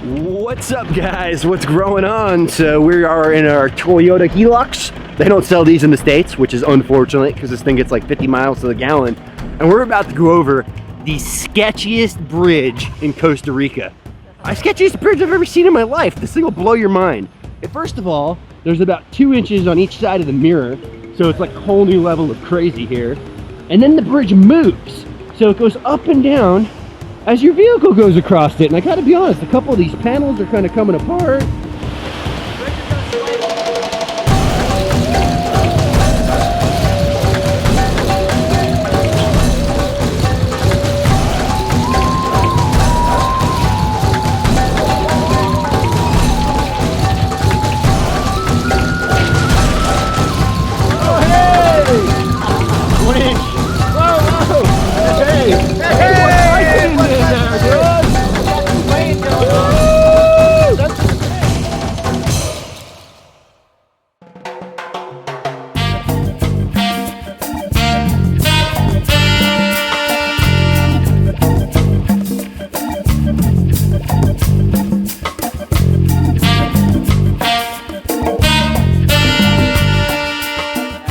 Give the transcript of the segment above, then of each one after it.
What's up, guys? What's growing on? So we are in our Toyota Hilux. They don't sell these in the States, which is unfortunate because this thing gets like 50 miles to the gallon. And we're about to go over the sketchiest bridge in Costa Rica. The sketchiest bridge I've ever seen in my life. This thing will blow your mind. First of all, there's about 2 inches on each side of the mirror, so it's like a whole new level of crazy here. And then the bridge moves, so it goes up and down as your vehicle goes across it. And I gotta be honest, a couple of these panels are kind of coming apart.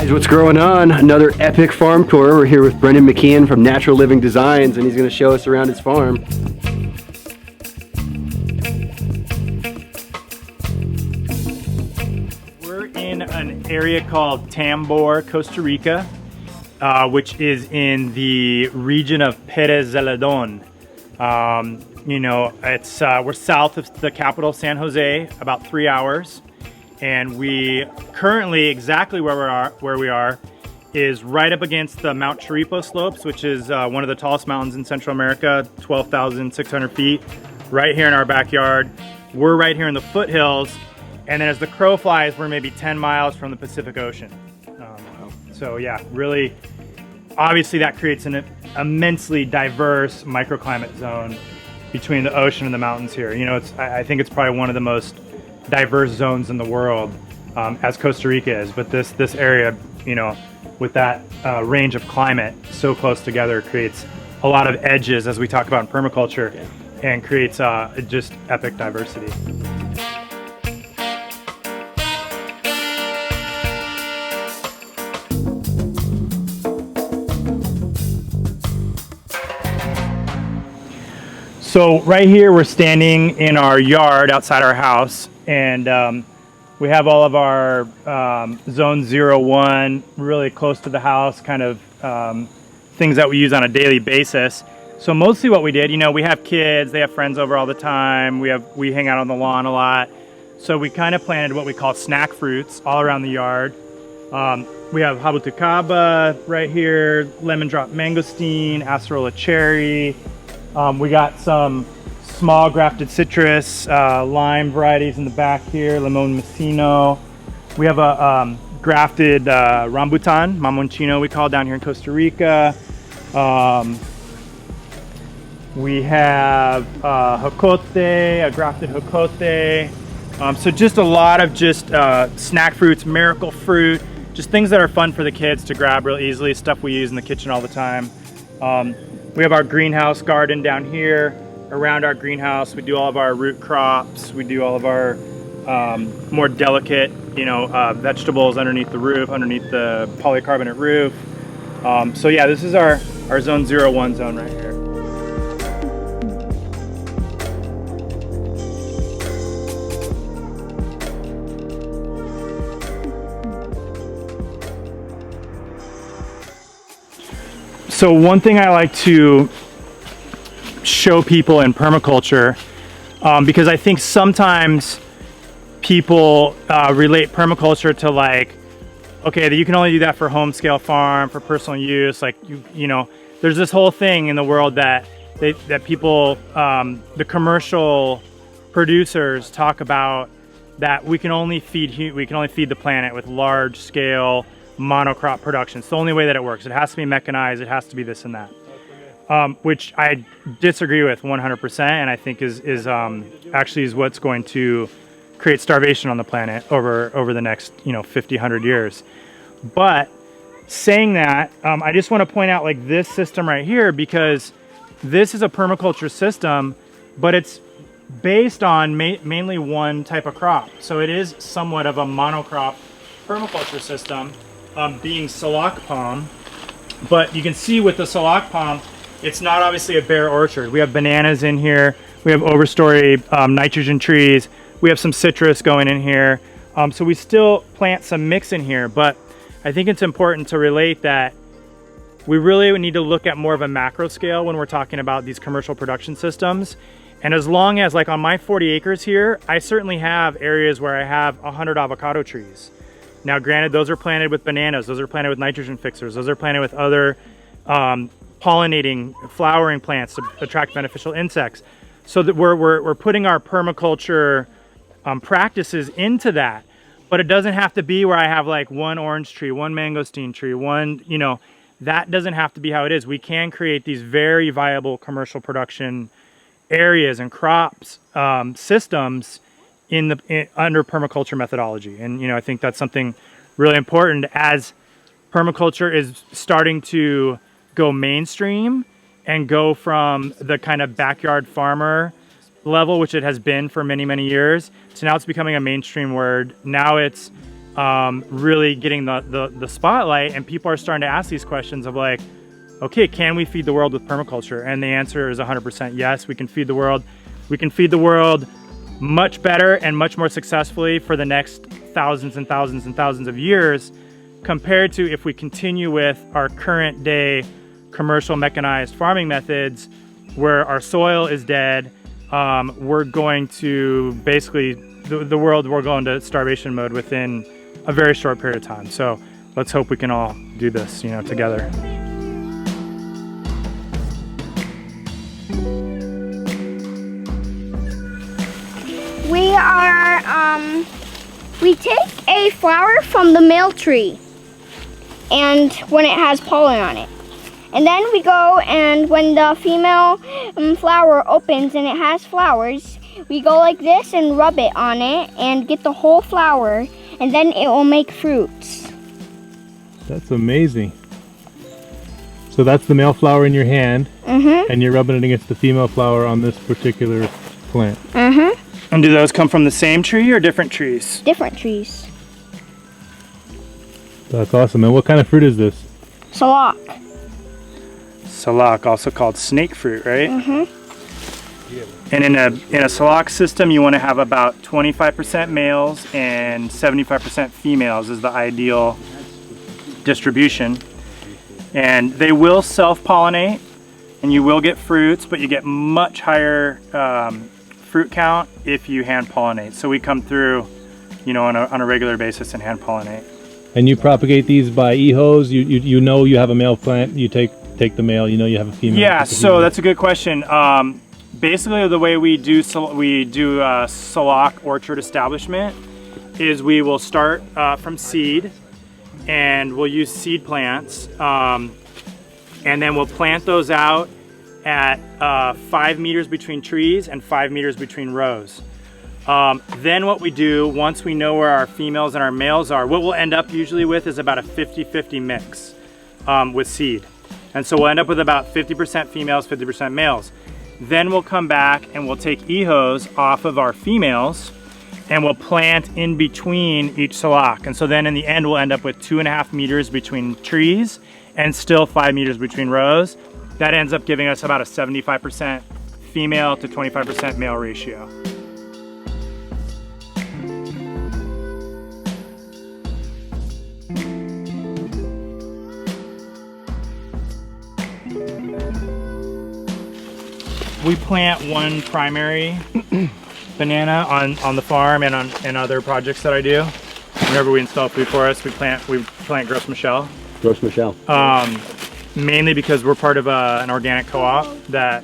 What's going on? Another epic farm tour. We're here with Brendan McKeon from Natural Living Designs, and he's going to show us around his farm. We're in an area called Tambor, Costa Rica, which is in the region of Pérez Zeledón. You know, it's we're south of the capital, San Jose, about 3 hours. And we currently, exactly where we are is right up against the Mount Chiripo slopes, which is one of the tallest mountains in Central America, 12,600 feet, right here in our backyard. We're right here in the foothills, and then as the crow flies, we're maybe 10 miles from the Pacific Ocean. So yeah, really, obviously that creates an immensely diverse microclimate zone between the ocean and the mountains here. You know, I think it's probably one of the most diverse zones in the world, as Costa Rica is, but this area, you know, with that range of climate so close together, creates a lot of edges, as we talk about in permaculture, and creates just epic diversity. So right here we're standing in our yard outside our house, and we have all of our zone 0-1 really close to the house, kind of things that we use on a daily basis. So mostly what we did, you know, we have kids, they have friends over all the time, we hang out on the lawn a lot, so we kind of planted what we call snack fruits all around the yard. We have jabuticaba right here, lemon drop mangosteen, acerola cherry. We got some small grafted citrus, lime varieties in the back here, limon messino. We have a grafted rambutan, mamonchino we call down here in Costa Rica. We have jocote, a grafted jocote. So just a lot of just snack fruits, miracle fruit, just things that are fun for the kids to grab real easily, stuff we use in the kitchen all the time. We have our greenhouse garden down here. Around our greenhouse, we do all of our root crops. We do all of our more delicate, you know, vegetables underneath the roof, underneath the polycarbonate roof. So yeah, this is our zone 0-1 zone right here. So one thing I like to show people in permaculture, because I think sometimes people relate permaculture to like, okay, you can only do that for home scale farm, for personal use. Like you know, there's this whole thing in the world that people, the commercial producers talk about, that we can only feed the planet with large scale monocrop production. It's the only way that it works. It has to be mechanized. It has to be this and that. Which I disagree with 100%, and I think is actually what's going to create starvation on the planet over the next 50, 100 years. But saying that, I just want to point out like this system right here, because this is a permaculture system, but it's based on mainly one type of crop. So it is somewhat of a monocrop permaculture system, being Salak palm. But you can see with the Salak palm, it's not obviously a bare orchard. We have bananas in here. We have overstory nitrogen trees. We have some citrus going in here. So we still plant some mix in here, but I think it's important to relate that we really need to look at more of a macro scale when we're talking about these commercial production systems. And as long as, like on my 40 acres here, I certainly have areas where I have 100 avocado trees. Now, granted, those are planted with bananas, those are planted with nitrogen fixers, those are planted with other pollinating, flowering plants to attract beneficial insects. So that we're putting our permaculture practices into that. But it doesn't have to be where I have like one orange tree, one mangosteen tree, one, you know, that doesn't have to be how it is. We can create these very viable commercial production areas and crops systems under permaculture methodology. And, you know, I think that's something really important as permaculture is starting to go mainstream and go from the kind of backyard farmer level, which it has been for many, many years, to now it's becoming a mainstream word. Now it's really getting the spotlight, and people are starting to ask these questions of like, okay, can we feed the world with permaculture? And the answer is 100% yes, we can feed the world. We can feed the world much better and much more successfully for the next thousands and thousands and thousands of years compared to if we continue with our current day commercial mechanized farming methods where our soil is dead. We're going to basically, the world, we're going to starvation mode within a very short period of time. So let's hope we can all do this, you know, together. We take a flower from the male tree, and when it has pollen on it. And then we go, and when the female flower opens and it has flowers, we go like this and rub it on it and get the whole flower, and then it will make fruits. That's amazing. So that's the male flower in your hand, and you're rubbing it against the female flower on this particular plant. And do those come from the same tree or different trees? Different trees. That's awesome. And what kind of fruit is this? Salak. Salak, also called snake fruit, right? And in a Salak system, you want to have about 25% males and 75% females is the ideal distribution. And they will self-pollinate, and you will get fruits, but you get much higher fruit count if you hand pollinate. So we come through, you know, on a regular basis and hand pollinate. And you propagate these by ehos. You know you have a male plant. You take the male. You know you have a female. Yeah. So that's a good question. Basically, the way we do Salak orchard establishment is we will start from seed, and we'll use seed plants, and then we'll plant those out at 5 meters between trees and 5 meters between rows. Then what we do, once we know where our females and our males are, what we'll end up usually with is about a 50-50 mix with seed. And so we'll end up with about 50% females, 50% males. Then we'll come back and we'll take ehos off of our females and we'll plant in between each Salak. And so then in the end, we'll end up with 2.5 meters between trees and still 5 meters between rows. That ends up giving us about a 75% female to 25% male ratio. We plant one primary banana on the farm and on other projects that I do. Whenever we install food forests, we plant Gros Michel. Gros Michel. Mainly because we're part of an organic co-op that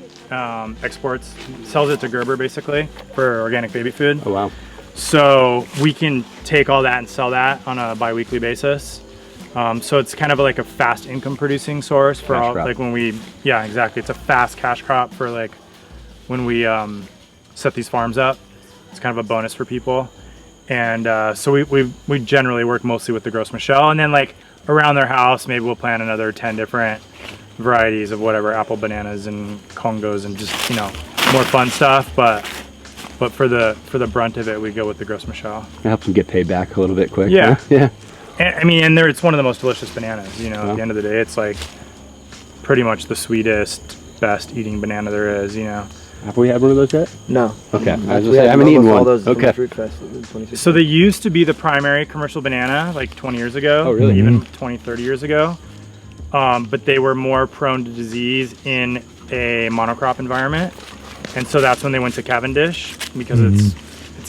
sells it to Gerber basically for organic baby food. Oh wow. So we can take all that and sell that on a bi-weekly basis. So it's kind of like a fast income producing source for all, like when we, yeah, exactly. It's a fast cash crop for like when we set these farms up. It's kind of a bonus for people. And so we generally work mostly with the Gros Michel, and then like around their house, maybe we'll plant another 10 different varieties of whatever, apple, bananas, and congos, and just, you know, more fun stuff. But But for the brunt of it, we go with the Gros Michel. It helps them get paid back a little bit quick. Yeah. Huh? Yeah. And, I mean, and it's one of the most delicious bananas. You know, at the end of the day, it's like pretty much the sweetest, best eating banana there is. You know. Have we had one of those yet? No. Okay. I was We gonna say, I had haven't eaten all one. those at the Okay. Fruit Fest in 2016. So they used to be the primary commercial banana like 20 years ago. Oh, really? Even 20, 30 years ago. But they were more prone to disease in a monocrop environment. And so that's when they went to Cavendish, because it's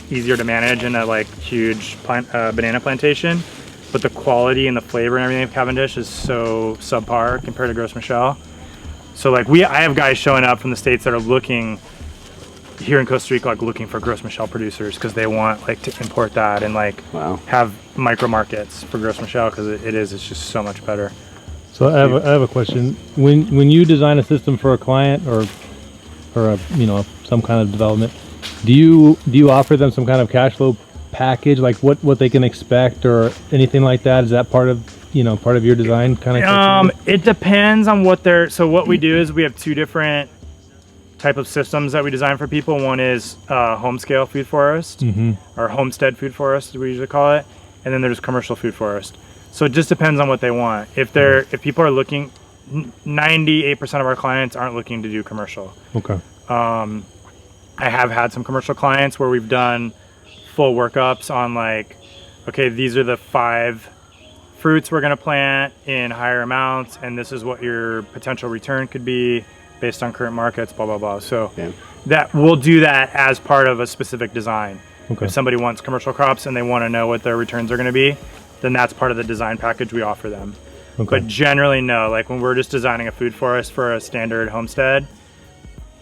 easier to manage in a like huge banana plantation. But the quality and the flavor and everything of Cavendish is so subpar compared to Gros Michel. So like I have guys showing up from the States that are looking here in Costa Rica, like looking for Gros Michel producers, because they want like to import that and like have micro markets for Gros Michel, because it's just so much better. So I have a question. When you design a system for a client or a, you know, some kind of development, do you offer them some kind of cash flow package, like what they can expect or anything like that? Is that part of your design kind of? It depends on what we do is we have two different type of systems that we design for people. One is home scale food forest, or homestead food forest, as we usually call it, and then there's commercial food forest. So it just depends on what they want. If people are looking, 98% of our clients aren't looking to do commercial. Okay. I have had some commercial clients where we've done full workups on like, okay, these are the 5 fruits we're gonna plant in higher amounts, and this is what your potential return could be based on current markets, blah, blah, blah. So that we'll do that as part of a specific design. Okay. If somebody wants commercial crops and they wanna know what their returns are gonna be, then that's part of the design package we offer them. Okay. But generally, no, like when we're just designing a food forest for a standard homestead,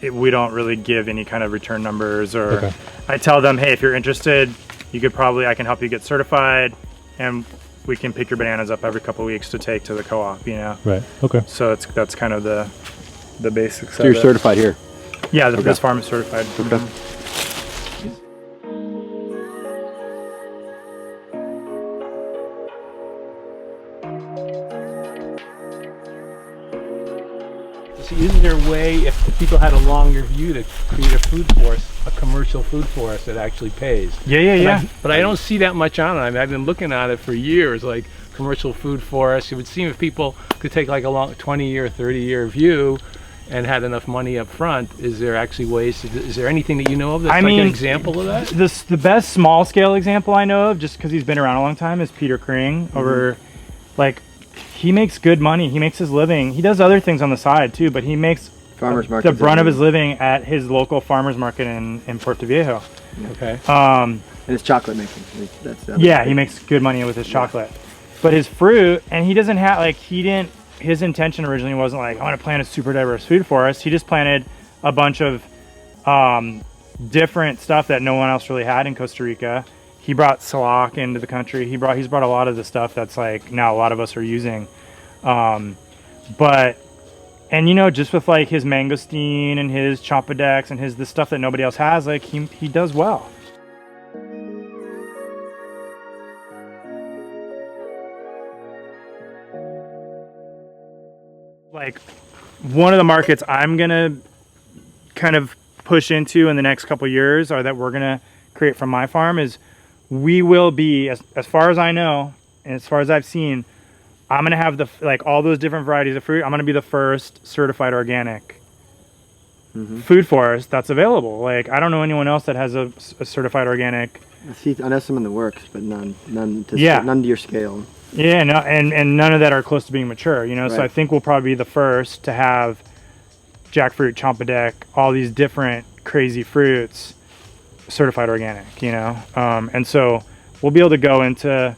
we don't really give any kind of return numbers, or I tell them, hey, if you're interested, I can help you get certified, and we can pick your bananas up every couple of weeks to take to the co-op, you know? Right, okay. So that's kind of the basics So you're certified here? Yeah, this farm is certified. Okay. Isn't there a way, if people had a longer view, to create a food forest, a commercial food forest that actually pays? Yeah. But I don't see that much on it. I mean, I've been looking at it for years, like commercial food forest. It would seem if people could take like a long 20-year, 30-year view and had enough money up front, is there actually ways is there anything that you know of that's like an example of that? The best small scale example I know of, just because he's been around a long time, is Peter Kring over, like, he makes good money. He makes his living. He does other things on the side too, but he makes the brunt of his living at his local farmer's market in Puerto Viejo. Okay. And it's chocolate making. He makes good money with his chocolate. But his fruit, and he doesn't have, like, his intention originally wasn't like, I want to plant a super diverse food forest. He just planted a bunch of different stuff that no one else really had in Costa Rica. He brought Salac into the country. He's brought a lot of the stuff that's like now a lot of us are using. But you know, just with like his mangosteen and his chompadex and the stuff that nobody else has, like he does well. Like one of the markets I'm gonna kind of push into in the next couple of years, or that we're gonna create from my farm, is we will be, as far as I know and as far as I've seen, I'm gonna have all those different varieties of fruit. I'm gonna be the first certified organic food forest that's available. Like, I don't know anyone else that has a certified organic. I know some in the works, but none to your scale. Yeah, no, and none of that are close to being mature, you know. Right. So I think we'll probably be the first to have jackfruit, chompadex, all these different crazy fruits certified organic, you know. And so we'll be able to go into,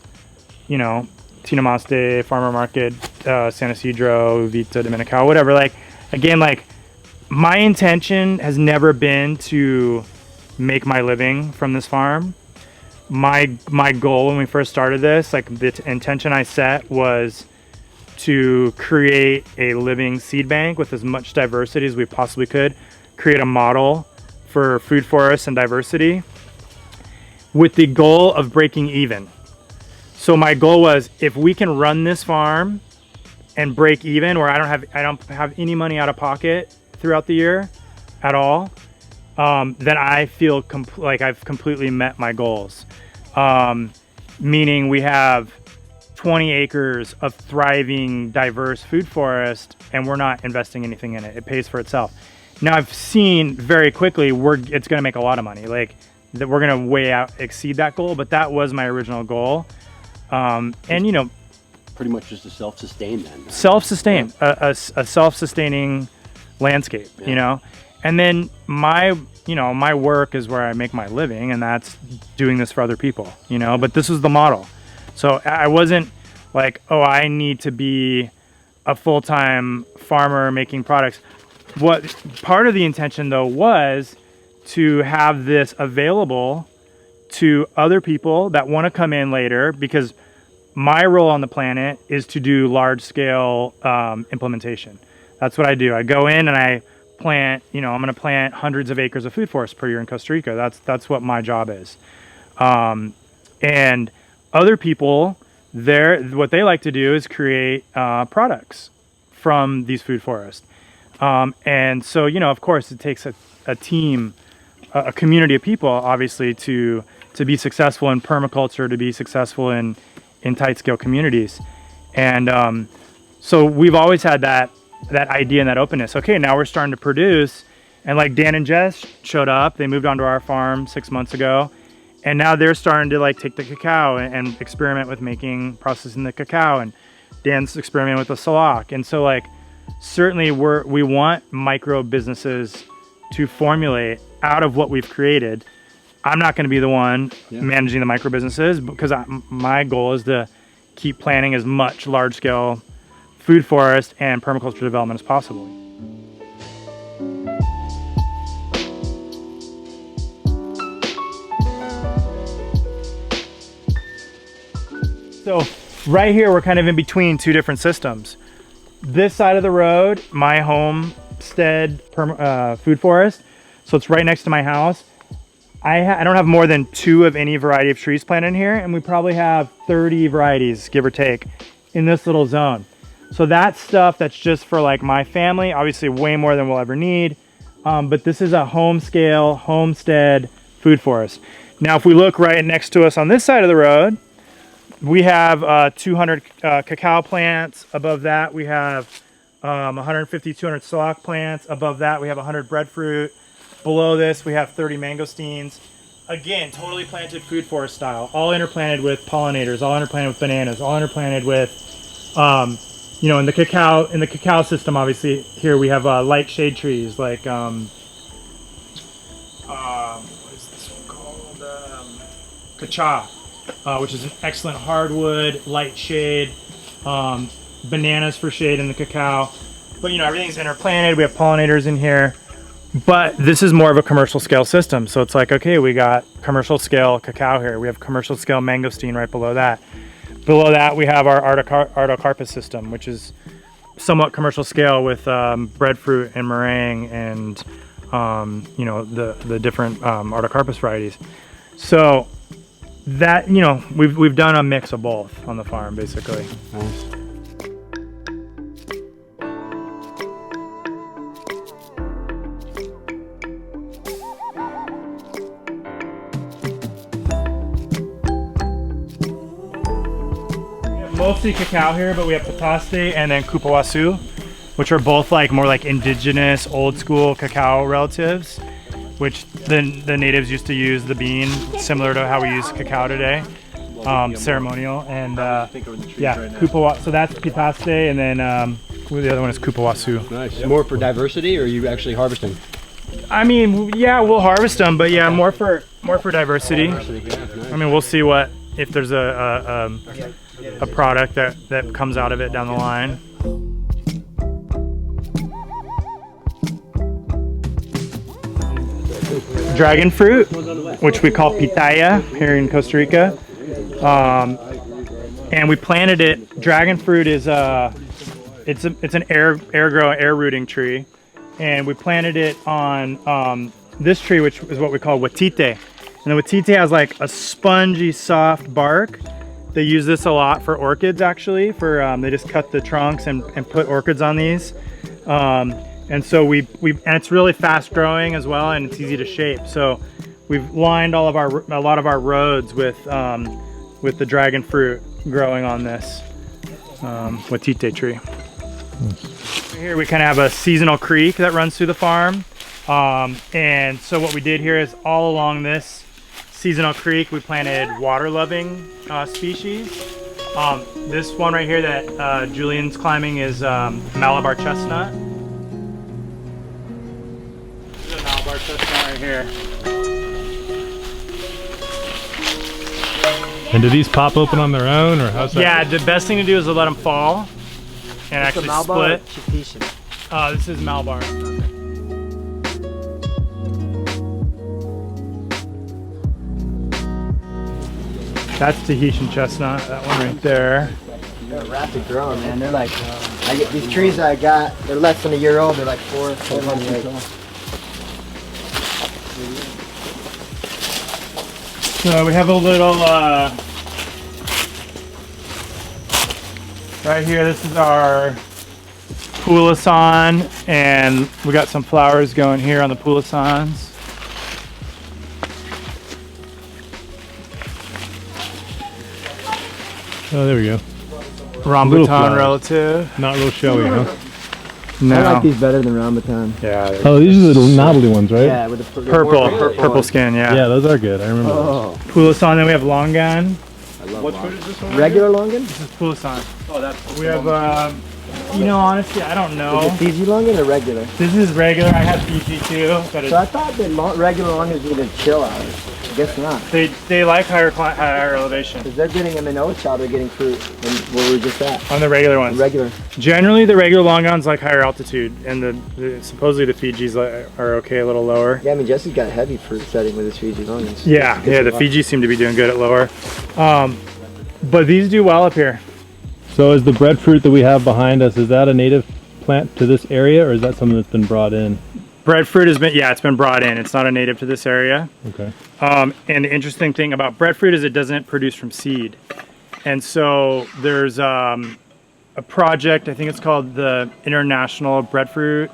you know, Tinamaste, Farmer Market, San Isidro, Vita Dominical, whatever. Like, again, like, my intention has never been to make my living from this farm. My goal when we first started this, like, the intention I set was to create a living seed bank with as much diversity as we possibly could, create a model for food forests and diversity with the goal of breaking even. So my goal was, if we can run this farm and break even, where I don't have any money out of pocket throughout the year at all, then I feel like I've completely met my goals. Meaning we have 20 acres of thriving, diverse food forest, and we're not investing anything in it. It pays for itself. Now I've seen very quickly it's going to make a lot of money. Like that, we're going to exceed that goal. But that was my original goal, and you know, pretty much just a self-sustain then. Self-sustain, a self-sustaining landscape. Yeah. You know, and then my work is where I make my living, and that's doing this for other people. You know, but this was the model. So I wasn't like, oh, I need to be a full-time farmer making products. What part of the intention though was to have this available to other people that want to come in later, because my role on the planet is to do large-scale implementation. That's what I do. I go in and I plant, you know, I'm going to plant hundreds of acres of food forest per year in Costa Rica. That's what my job is. And other people, what they like to do is create products from these food forests. And so, you know, of course, it takes a team, a community of people, obviously, to be successful in permaculture, to be successful in tight-scale communities. And so we've always had that idea and that openness. Okay, now we're starting to produce. And like Dan and Jess showed up. They moved onto our farm 6 months ago. And now they're starting to like take the cacao and experiment with processing the cacao. And Dan's experimenting with the salac. And so like, certainly we want micro businesses to formulate out of what we've created. I'm not going to be the one managing the micro businesses, because my goal is to keep planting as much large scale food forest and permaculture development as possible. So right here, we're kind of in between two different systems. This side of the road, my homestead food forest, so it's right next to my house. I don't have more than 2 of any variety of trees planted in here, and we probably have 30 varieties, give or take, in this little zone. So that's stuff that's just for like my family, obviously way more than we'll ever need. But this is a homestead food forest. Now, if we look right next to us on this side of the road, we have 200 cacao plants. Above that, we have 150, 200 salac plants. Above that, we have 100 breadfruit. Below this, we have 30 mangosteens. Again, totally planted food forest style, all interplanted with pollinators, all interplanted with bananas, all interplanted with, you know, in the cacao system, obviously, here we have light shade trees like, what is this one called? Kacha. Which is an excellent hardwood, light shade, bananas for shade in the cacao. But you know, everything's interplanted. We have pollinators in here. But this is more of a commercial scale system. So it's like, okay, we got commercial scale cacao here. We have commercial scale mangosteen right below that. Below that, we have our artocarpus system, which is somewhat commercial scale with breadfruit and meringue and you know, the different artocarpus varieties. So that, you know, we've done a mix of both on the farm, basically. Nice. Mostly cacao here, but we have pataste and then Koopa Wasu, which are both like more like indigenous, old school cacao relatives, which the natives used to use the bean similar to how we use cacao today, ceremonial. And yeah, Koopa Wasu. So that's pataste, and then the other one is Koopa Wasu. Nice. More for diversity, or are you actually harvesting? I mean, yeah, we'll harvest them, but yeah, more for diversity. Yeah, nice. I mean, we'll see if there's a product that comes out of it down the line. Dragon fruit, which we call pitaya here in Costa Rica, and we planted it. Dragon fruit is it's an air rooting tree, and we planted it on this tree, which is what we call watite. And the watite has like a spongy, soft bark. They use this a lot for orchids, actually. They just cut the trunks and put orchids on these. And so and it's really fast growing as well, and it's easy to shape. So we've lined a lot of our roads with the dragon fruit growing on this watite tree. Here we kind of have a seasonal creek that runs through the farm. And so what we did here is all along this seasonal creek, we planted water-loving species. This one right here that Julian's climbing is Malabar chestnut. This is a Malabar chestnut right here. And do these pop open on their own, or how's that? Yeah, the best thing to do is to let them fall and actually split. This is Malabar. That's Tahitian chestnut, that one right there. They're rapid growing, man. They're like, I get these trees I got, they're less than a year old, they're like 4 months old. So we have a little, right here, this is our poulasson, and we got some flowers going here on the poulassons. Oh, there we go. Rambutan relative. Not real showy, huh? No. I like these better than rambutan. Yeah. Oh, these are the little knobbly ones, right? Yeah, with the Purple skin, yeah. Yeah, those are good. I remember Oh, Poulasson, then we have longan. I love What longan. fruit is this one? Regular longan? This is poulasson. Oh, that's. We have, you know, honestly, I don't know. Is it Fiji longan or regular? This is regular. I have Fiji too, but So I thought that regular longans needed chill hours. I guess not. they like higher elevation Because they're getting them in Ochoa, they're getting fruit. And where we were just at. on the regular ones. Regular. Generally, the regular longans like higher altitude, and supposedly the Fijis are okay a little lower. Yeah, I mean, Jesse's got a heavy fruit setting with his Fiji longans. Yeah, the Fijis seem to be doing good at lower. But these do well up here. So is the breadfruit that we have behind us, is that a native plant to this area, or is that something that's been brought in? Breadfruit has been, it's been brought in. It's not a native to this area. Okay. And the interesting thing about breadfruit is it doesn't produce from seed. And so there's a project, I think it's called the International Breadfruit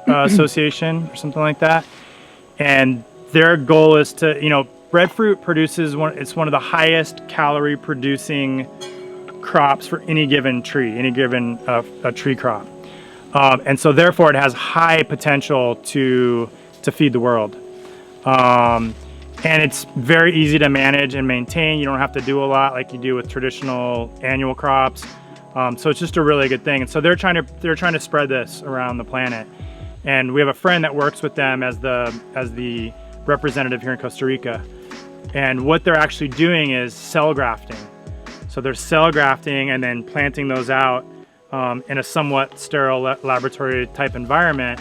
Association or something like that. And their goal is to, breadfruit produces it's one of the highest calorie producing crops for any given tree, any given a tree crop. And so therefore it has high potential to feed the world. And it's very easy to manage and maintain. You don't have to do a lot like you do with traditional annual crops. So it's just a really good thing. And so they're trying to spread this around the planet. And we have a friend that works with them as the representative here in Costa Rica. And what they're actually doing is cell grafting. So they're cell grafting and then planting those out in a somewhat sterile laboratory type environment.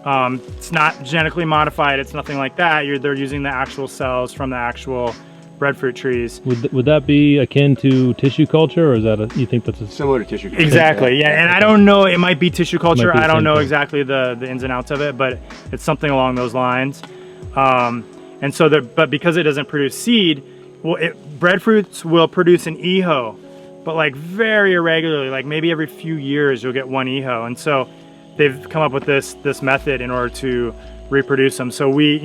It's not genetically modified, it's nothing like that. They're using the actual cells from the actual breadfruit trees. Would that be akin to tissue culture, or is that you think that's Similar to tissue culture. Exactly, yeah. And I don't know, it might be tissue culture. I don't know thing. exactly the ins and outs of it, but it's something along those lines. And so, but because it doesn't produce seed, breadfruits will produce an eho, but like very irregularly, like maybe every few years you'll get one eho. And so they've come up with this method in order to reproduce them. So we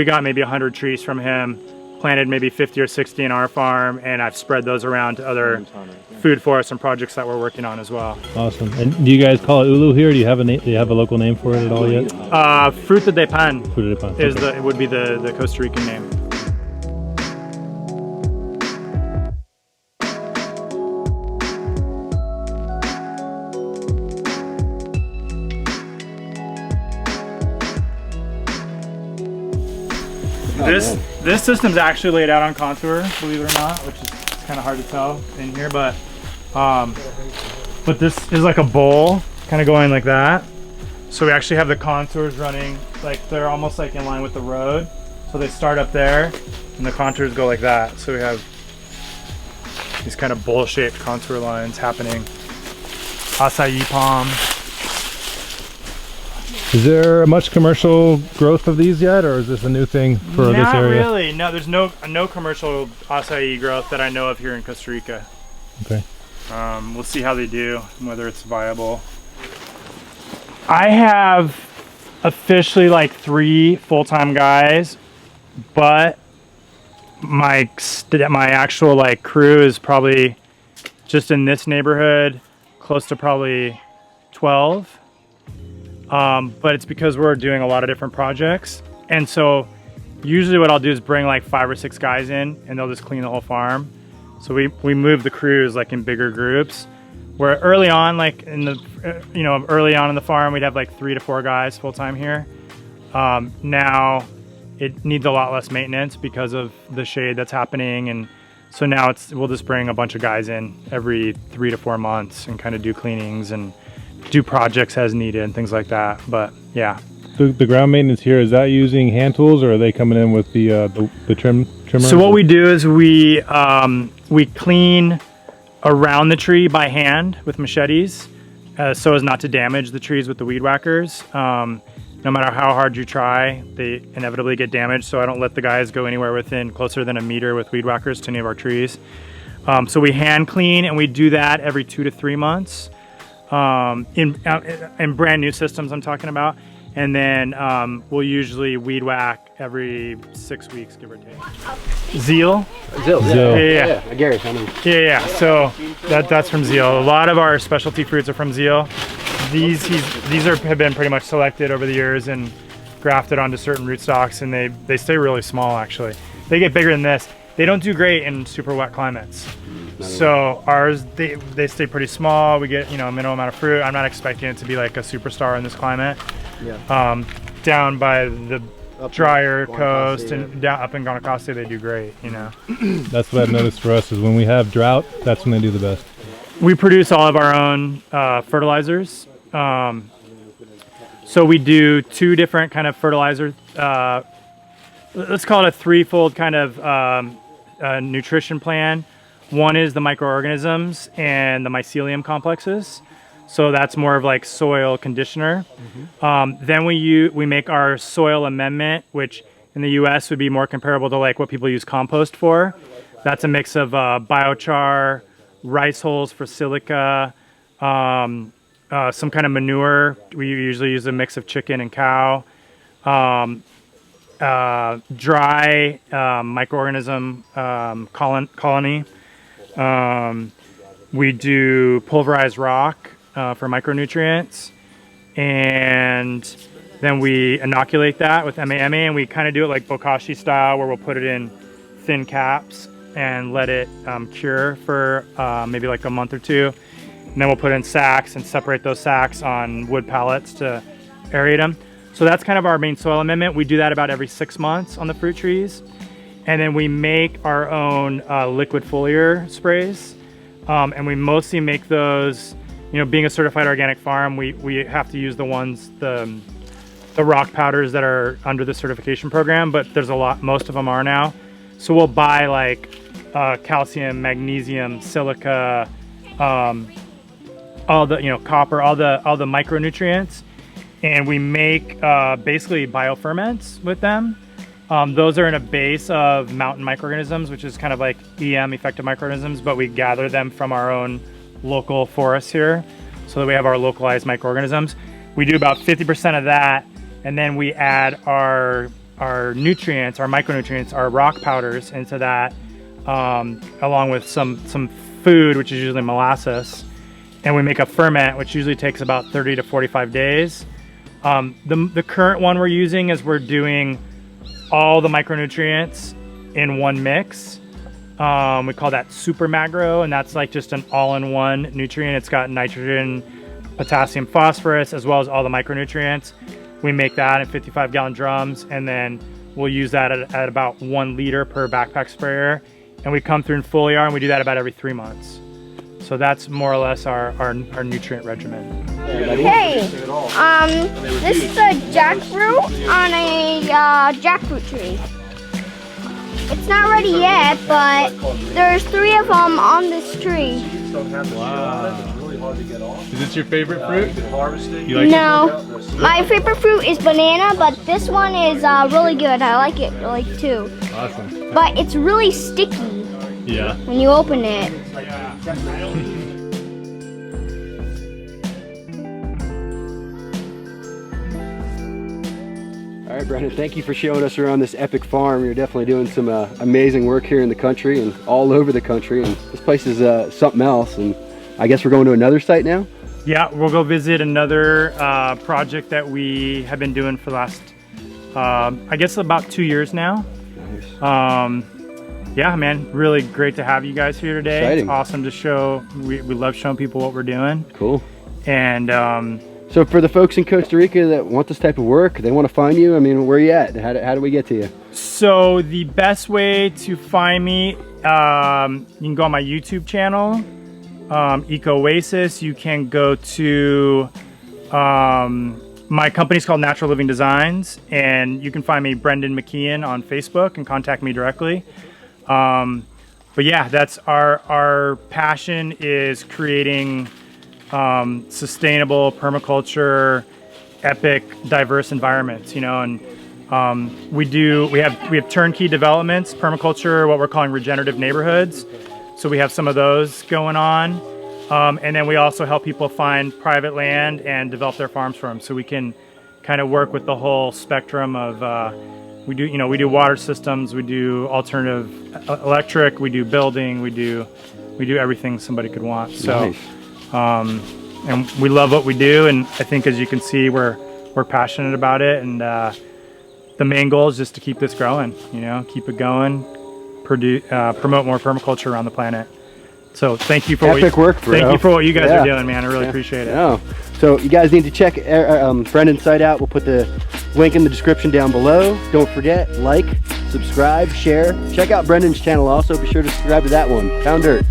got maybe 100 trees from him, planted maybe 50 or 60 in our farm, and I've spread those around to other food forests and projects that we're working on as well. awesome? And do you guys call it ulu here? Do you have a name? Do you have a local name for it at all yet? Fruta de pan Fruta de pan. is Okay. would be the Costa Rican name. This system's actually laid out on contour, believe it or not, which is kind of hard to tell in here, but this is like a bowl kind of going like that. So we actually have the contours running, like they're almost like in line with the road. So they start up there and the contours go like that. So we have these kind of bowl-shaped contour lines happening. Acai palm. Is there much commercial growth of these yet, or is this a new thing for this Not area? really. No, there's no commercial acai growth that I know of here in Costa Rica. Okay. We'll see how they do and whether it's viable. I have officially like 3 full-time guys, but my actual like crew is probably just in this neighborhood close to probably 12. But it's because we're doing a lot of different projects, and so usually what I'll do is bring like 5 or 6 guys in, and they'll just clean the whole farm. So we move the crews like in bigger groups. Where early on, like in the early on in the farm, we'd have like 3 to 4 guys full time here. Now it needs a lot less maintenance because of the shade that's happening, and so now we'll just bring a bunch of guys in every 3 to 4 months and kind of do cleanings and do projects as needed and things like that. But yeah. The ground maintenance here, is that using hand tools, or are they coming in with the trimmer? So what we do is we clean around the tree by hand with machetes, so as not to damage the trees with the weed whackers. No matter how hard you try, they inevitably get damaged, so I don't let the guys go anywhere within closer than a meter with weed whackers to any of our trees. So we hand clean, and we do that every 2 to 3 months in brand new systems I'm talking about. And then we'll usually weed whack every 6 weeks, give or take. Zeal? Zeal. Yeah. I guess, I know. Yeah. So that's from Zeal. A lot of our specialty fruits are from Zeal. These have been pretty much selected over the years and grafted onto certain rootstocks, and they stay really small actually. They get bigger than this. They don't do great in super wet climates. So ours, they stay pretty small. We get a minimal amount of fruit. I'm not expecting it to be like a superstar in this climate. Yeah. Down by the drier coast and down up in Costa, they do great. That's what I've noticed for us is when we have drought, that's when they do the best. We produce all of our own fertilizers. So we do 2 different kind of fertilizer. Let's call it a threefold kind of nutrition plan. One is the microorganisms and the mycelium complexes. So that's more of like soil conditioner. Then we make our soil amendment, which in the US would be more comparable to like what people use compost for. That's a mix of biochar, rice hulls for silica, some kind of manure. We usually use a mix of chicken and cow. Dry microorganism colony. We do pulverized rock for micronutrients, and then we inoculate that with MAMA, and we kind of do it like bokashi style, where we'll put it in thin caps and let it cure for maybe like a month or 2, and then we'll put it in sacks and separate those sacks on wood pallets to aerate them. So that's kind of our main soil amendment. We do that about every 6 months on the fruit trees. And then we make our own liquid foliar sprays. And we mostly make those, being a certified organic farm, we have to use the ones, the rock powders that are under the certification program, but there's most of them are now. So we'll buy like calcium, magnesium, silica, all the, copper, all the micronutrients. And we make basically bioferments with them. Those are in a base of mountain microorganisms, which is kind of like EM, effective microorganisms, but we gather them from our own local forests here so that we have our localized microorganisms. We do about 50% of that, and then we add our nutrients, our micronutrients, our rock powders into that, along with some food, which is usually molasses, and we make a ferment, which usually takes about 30 to 45 days. The current one we're using is we're doing all the micronutrients in one mix. We call that super macro, and that's like just an all-in-one nutrient. It's got nitrogen, potassium, phosphorus, as well as all the micronutrients. We make that in 55-gallon drums, and then we'll use that at about 1 liter per backpack sprayer. And we come through in foliar, and we do that about every 3 months. So that's more or less our nutrient regimen. Hey, this is a jackfruit on a jackfruit tree. It's not ready yet, but there's 3 of them on this tree. Wow. Is this your favorite fruit? You like No, my favorite fruit is banana, but this one is really good. I like it too. Awesome. But it's really sticky. Yeah. When you open it. All right, Brendan, thank you for showing us around this epic farm. You're definitely doing some amazing work here in the country and all over the country. And this place is something else. And I guess we're going to another site now? Yeah, we'll go visit another project that we have been doing for the last, I guess about 2 years now. Nice. Yeah, man, really great to have you guys here today. Exciting. It's awesome to show, we love showing people what we're doing. Cool. And so for the folks in Costa Rica that want this type of work, they want to find you, I mean, where are you at? How do we get to you? so the best way to find me, you can go on my YouTube channel, Koopa Wasu. You can go to, my company's called Natural Living Designs, and you can find me Brendan McKeon on Facebook and contact me directly. But yeah, that's our passion is creating sustainable permaculture, epic, diverse environments, you know, and we have turnkey developments, permaculture, what we're calling regenerative neighborhoods. So we have some of those going on. And then we also help people find private land and develop their farms for them. So we can kind of work with the whole spectrum of, we do water systems, we do alternative electric, we do building, we do everything somebody could want. So, Nice. And we love what we do. And I think, as you can see, we're passionate about it. And the main goal is just to keep this growing, you know, keep it going, promote more permaculture around the planet. So thank you for Epic work, bro. Thank you for what you guys Yeah. are doing, man. I really appreciate it. Yeah. So you guys need to check Brendan's site out. We'll put the link in the description down below. Don't forget, like, subscribe, share. Check out Brendan's channel also. Be sure to subscribe to that one. Pound Dirt.